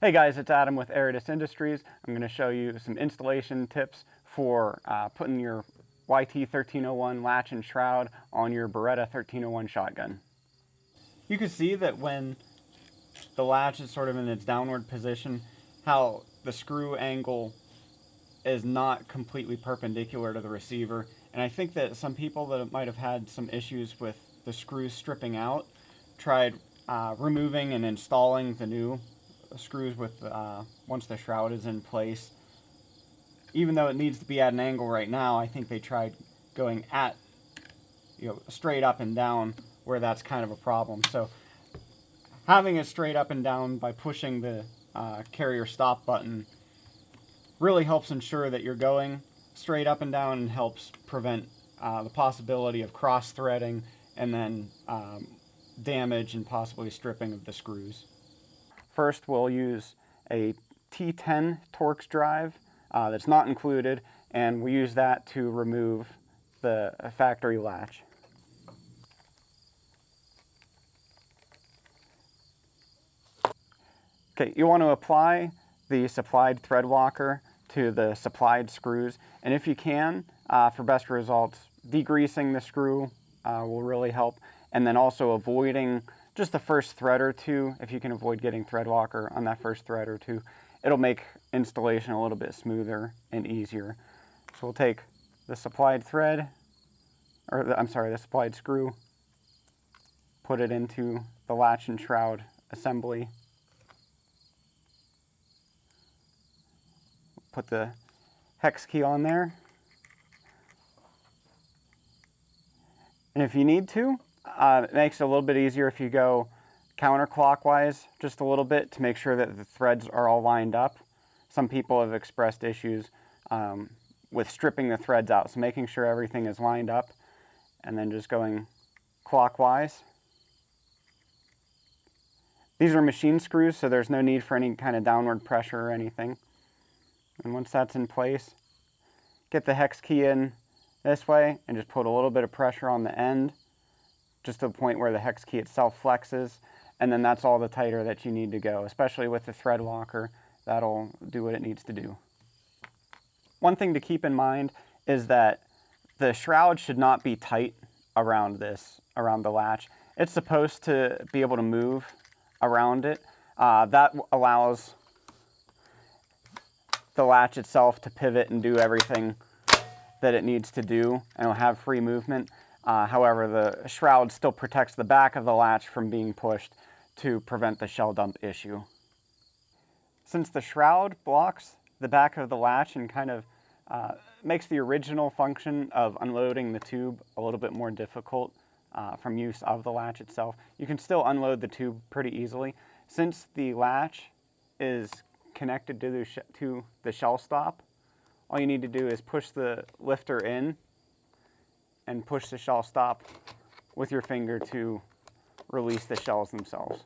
Hey guys, it's Adam with Aridus Industries. I'm going to show you some installation tips for putting your YT-1301 latch and shroud on your Beretta 1301 shotgun. You can see that when the latch is sort of in its downward position, how the screw angle is not completely perpendicular to the receiver. And I think that some people that might have had some issues with the screws stripping out tried removing and installing the new screws with once the shroud is in place. Even though it needs to be at an angle right now, I think they tried going at, straight up and down, where that's kind of a problem. So having it straight up and down by pushing the carrier stop button really helps ensure that you're going straight up and down, and helps prevent the possibility of cross threading and then damage and possibly stripping of the screws. First, we'll use a T10 Torx drive that's not included, and we use that to remove the factory latch. Okay, you want to apply the supplied thread locker to the supplied screws, and if you can, for best results, degreasing the screw will really help, and then also avoiding just the first thread or two. If you can avoid getting thread locker on that first thread or two, it'll make installation a little bit smoother and easier. So we'll take the supplied thread, or the supplied screw, put it into the latch and shroud assembly, put the hex key on there, and if you need to, it makes it a little bit easier if you go counterclockwise just a little bit to make sure that the threads are all lined up. Some people have expressed issues with stripping the threads out, so making sure everything is lined up and then just going clockwise. These are machine screws, so there's no need for any kind of downward pressure or anything. And once that's in place, get the hex key in this way and just put a little bit of pressure on the end, just to the point where the hex key itself flexes, and then that's all the tighter that you need to go, especially with the thread locker. That'll do what it needs to do. One thing to keep in mind is that the shroud should not be tight around the latch. It's supposed to be able to move around it. That allows the latch itself to pivot and do everything that it needs to do, and it'll have free movement. However, the shroud still protects the back of the latch from being pushed to prevent the shell dump issue. Since the shroud blocks the back of the latch and kind of makes the original function of unloading the tube a little bit more difficult from use of the latch itself, you can still unload the tube pretty easily. Since the latch is connected to the shell stop, all you need to do is push the lifter in and push the shell stop with your finger to release the shells themselves.